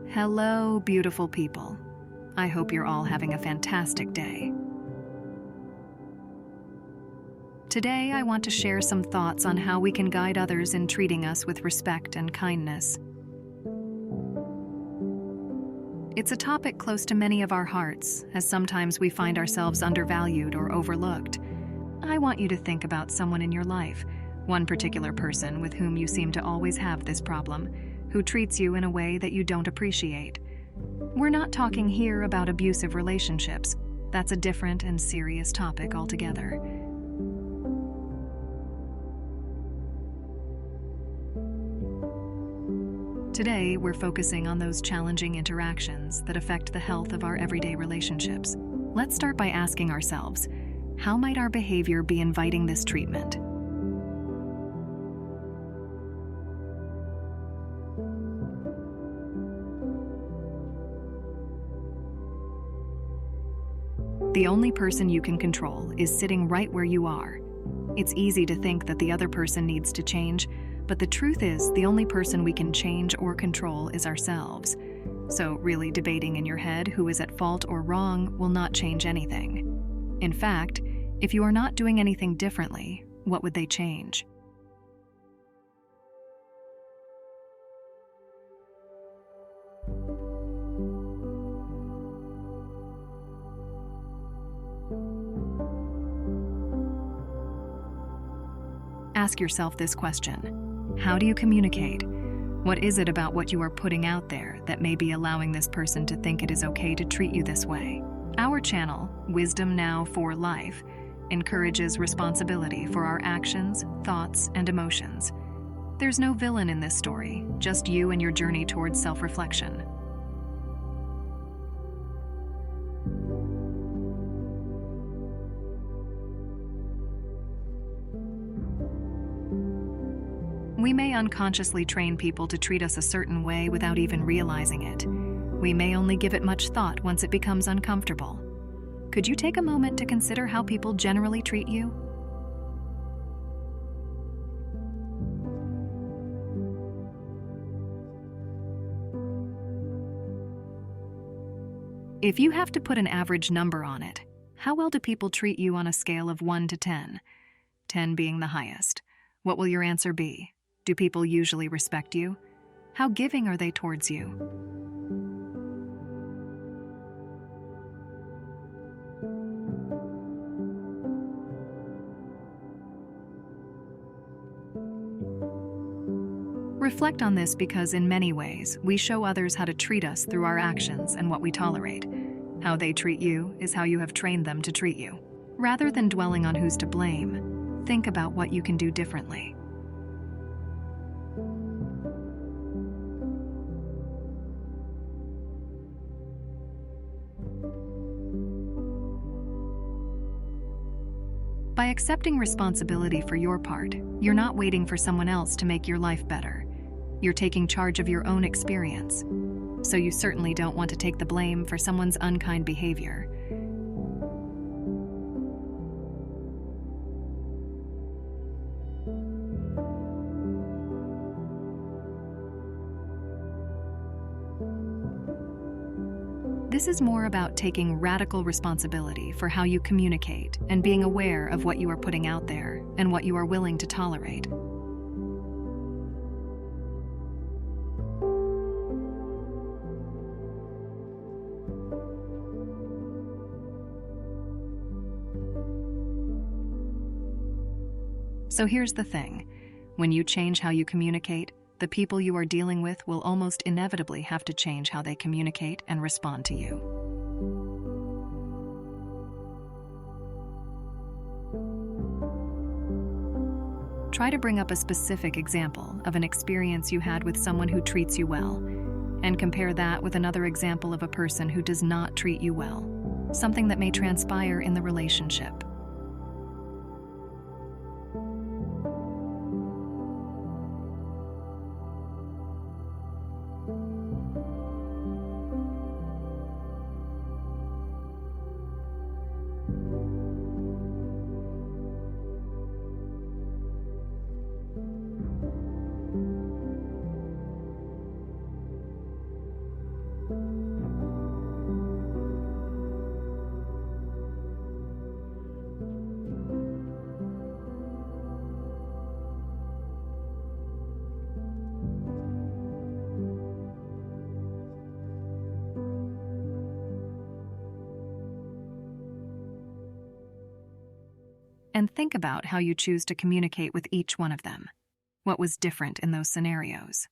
Hello, beautiful people. I hope you're all having a fantastic day. Today, I want to share some thoughts on how we can guide others in treating us with respect and kindness. It's a topic close to many of our hearts, as sometimes we find ourselves undervalued or overlooked. I want you to think about someone in your life, one particular person with whom you seem to always have this problem, who treats you in a way that you don't appreciate. We're not talking here about abusive relationships. That's a different and serious topic altogether. Today, we're focusing on those challenging interactions that affect the health of our everyday relationships. Let's start by asking ourselves, how might our behavior be inviting this treatment? The only person you can control is sitting right where you are. It's easy to think that the other person needs to change, but the truth is the only person we can change or control is ourselves. So really debating in your head who is at fault or wrong will not change anything. In fact, if you are not doing anything differently, what would they change? Ask yourself this question. How do you communicate? What is it about what you are putting out there that may be allowing this person to think it is okay to treat you this way? Our channel, Wisdom Now for Life, encourages responsibility for our actions, thoughts, and emotions. There's no villain in this story, just you and your journey towards self-reflection. We may unconsciously train people to treat us a certain way without even realizing it. We may only give it much thought once it becomes uncomfortable. Could you take a moment to consider how people generally treat you? If you have to put an average number on it, how well do people treat you on a scale of 1 to 10? 10 being the highest. What will your answer be? Do people usually respect you? How giving are they towards you? Reflect on this because in many ways, we show others how to treat us through our actions and what we tolerate. How they treat you is how you have trained them to treat you. Rather than dwelling on who's to blame, think about what you can do differently. By accepting responsibility for your part, you're not waiting for someone else to make your life better. You're taking charge of your own experience. So you certainly don't want to take the blame for someone's unkind behavior. This is more about taking radical responsibility for how you communicate and being aware of what you are putting out there and what you are willing to tolerate. So here's the thing. When you change how you communicate, the people you are dealing with will almost inevitably have to change how they communicate and respond to you. Try to bring up a specific example of an experience you had with someone who treats you well, and compare that with another example of a person who does not treat you well, something that may transpire in the relationship. and think about how you choose to communicate with each one of them. What was different in those scenarios?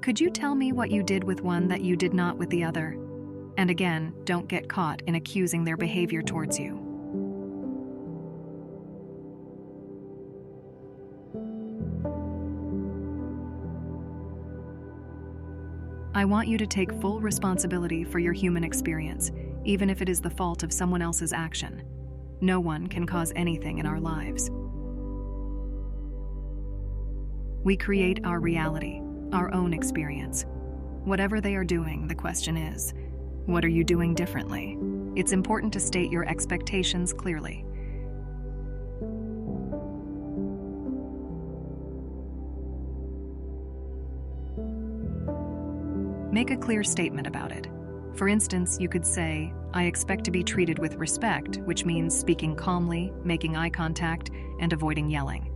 Could you tell me what you did with one that you did not with the other? And again, don't get caught in accusing their behavior towards you. I want you to take full responsibility for your human experience, even if it is the fault of someone else's action. No one can cause anything in our lives. We create our reality, our own experience. Whatever they are doing, the question is, what are you doing differently? It's important to state your expectations clearly. Make a clear statement about it. For instance, you could say, I expect to be treated with respect, which means speaking calmly, making eye contact, and avoiding yelling.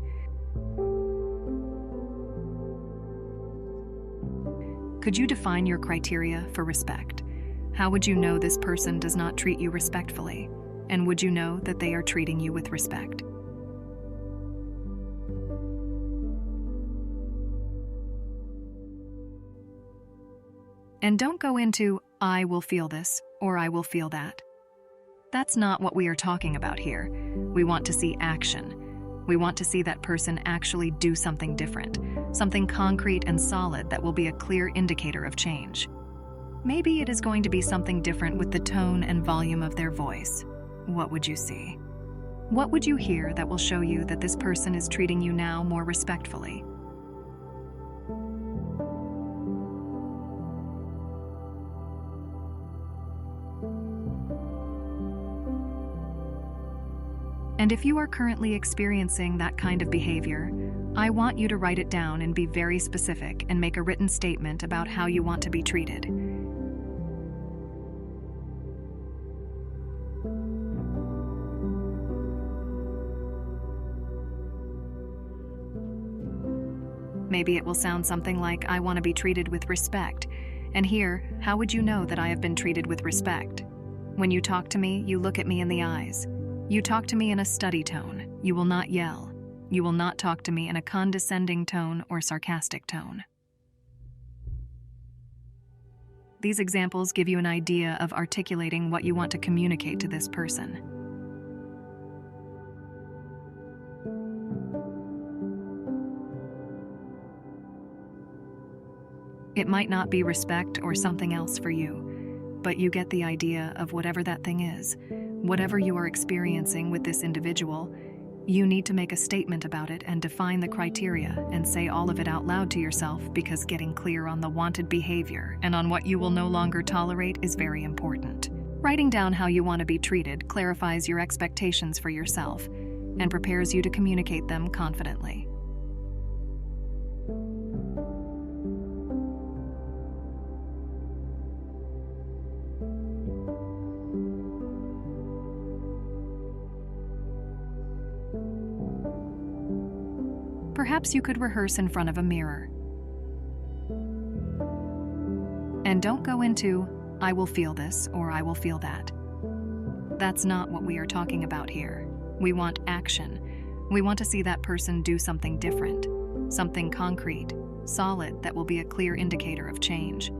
Could you define your criteria for respect? How would you know this person does not treat you respectfully? And would you know that they are treating you with respect? And don't go into, I will feel this, or I will feel that. That's not what we are talking about here. We want to see action. We want to see that person actually do something different, something concrete and solid that will be a clear indicator of change. Maybe it is going to be something different with the tone and volume of their voice. What would you see? What would you hear that will show you that this person is treating you now more respectfully? And if you are currently experiencing that kind of behavior, I want you to write it down and be very specific and make a written statement about how you want to be treated. Maybe it will sound something like, I want to be treated with respect. And here, how would you know that I have been treated with respect? When you talk to me, you look at me in the eyes. You talk to me in a study tone. You will not yell. You will not talk to me in a condescending tone or sarcastic tone. These examples give you an idea of articulating what you want to communicate to this person. It might not be respect or something else for you, but you get the idea of whatever that thing is. Whatever you are experiencing with this individual, you need to make a statement about it and define the criteria and say all of it out loud to yourself, because getting clear on the wanted behavior and on what you will no longer tolerate is very important. Writing down how you want to be treated clarifies your expectations for yourself and prepares you to communicate them confidently. Perhaps you could rehearse in front of a mirror. And don't go into, I will feel this or I will feel that. That's not what we are talking about here. We want action. We want to see that person do something different, something concrete, solid that will be a clear indicator of change.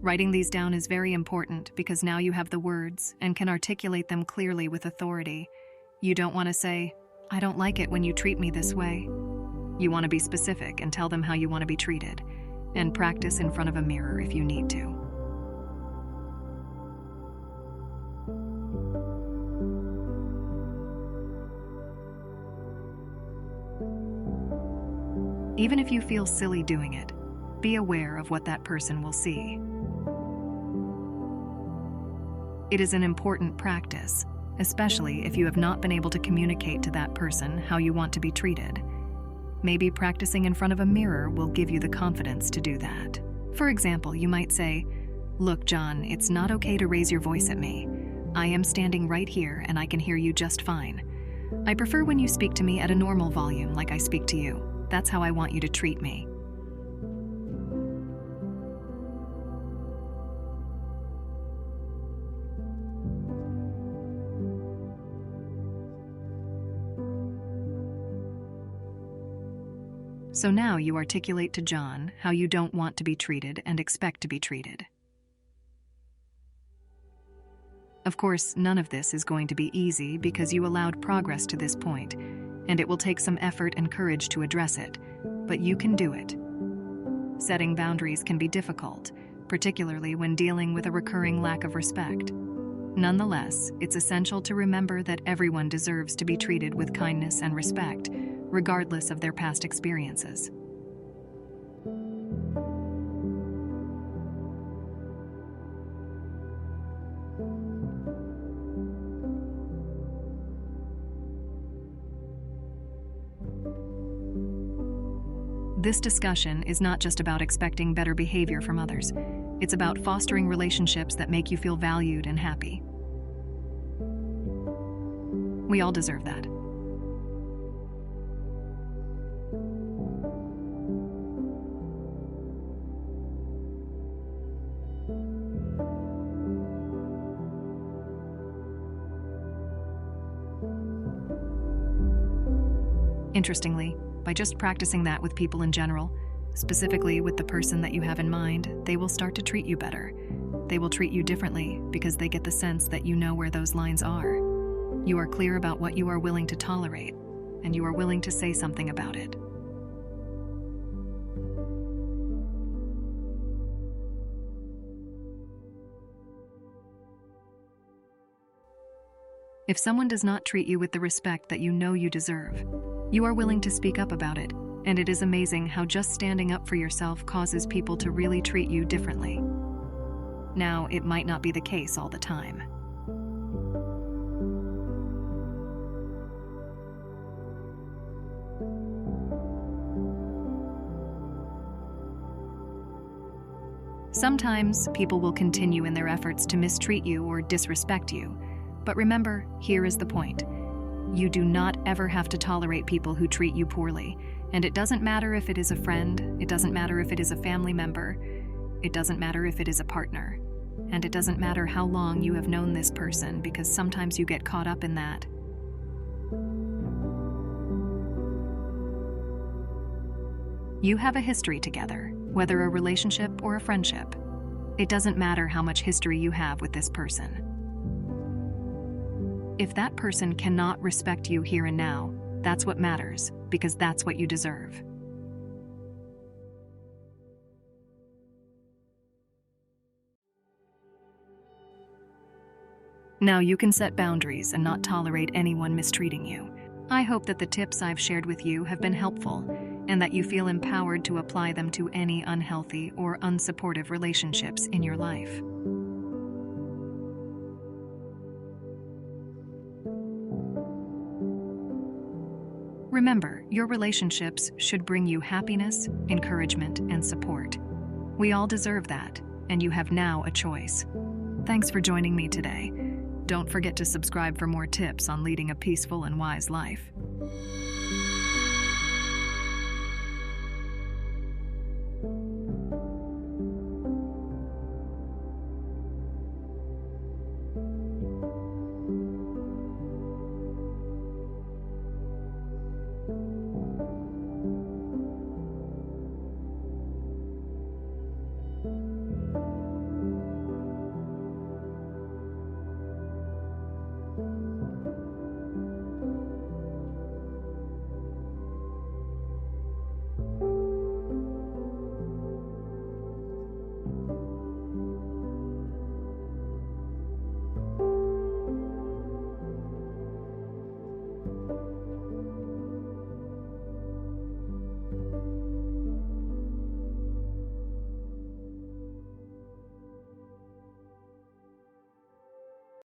Writing these down is very important because now you have the words and can articulate them clearly with authority. You don't want to say, I don't like it when you treat me this way. You want to be specific and tell them how you want to be treated, and practice in front of a mirror if you need to. Even if you feel silly doing it, be aware of what that person will see. It is an important practice, especially if you have not been able to communicate to that person how you want to be treated. Maybe practicing in front of a mirror will give you the confidence to do that. For example, you might say, "Look, John, it's not okay to raise your voice at me. I am standing right here and I can hear you just fine. I prefer when you speak to me at a normal volume like I speak to you. That's how I want you to treat me." So now you articulate to John how you don't want to be treated and expect to be treated. Of course, none of this is going to be easy because you allowed progress to this point, and it will take some effort and courage to address it, but you can do it. Setting boundaries can be difficult, particularly when dealing with a recurring lack of respect. Nonetheless, it's essential to remember that everyone deserves to be treated with kindness and respect, regardless of their past experiences. This discussion is not just about expecting better behavior from others. It's about fostering relationships that make you feel valued and happy. We all deserve that. Interestingly, by just practicing that with people in general, specifically with the person that you have in mind, they will start to treat you better. They will treat you differently because they get the sense that you know where those lines are. You are clear about what you are willing to tolerate, and you are willing to say something about it. If someone does not treat you with the respect that you know you deserve, you are willing to speak up about it, and it is amazing how just standing up for yourself causes people to really treat you differently. Now, it might not be the case all the time. Sometimes people will continue in their efforts to mistreat you or disrespect you, but remember, here is the point. You do not ever have to tolerate people who treat you poorly, and it doesn't matter if it is a friend, it doesn't matter if it is a family member, it doesn't matter if it is a partner, and it doesn't matter how long you have known this person, because sometimes you get caught up in that. You have a history together, whether a relationship or a friendship. It doesn't matter how much history you have with this person. If that person cannot respect you here and now, that's what matters, because that's what you deserve. Now you can set boundaries and not tolerate anyone mistreating you. I hope that the tips I've shared with you have been helpful, and that you feel empowered to apply them to any unhealthy or unsupportive relationships in your life. Remember, your relationships should bring you happiness, encouragement, and support. We all deserve that, and you have now a choice. Thanks for joining me today. Don't forget to subscribe for more tips on leading a peaceful and wise life.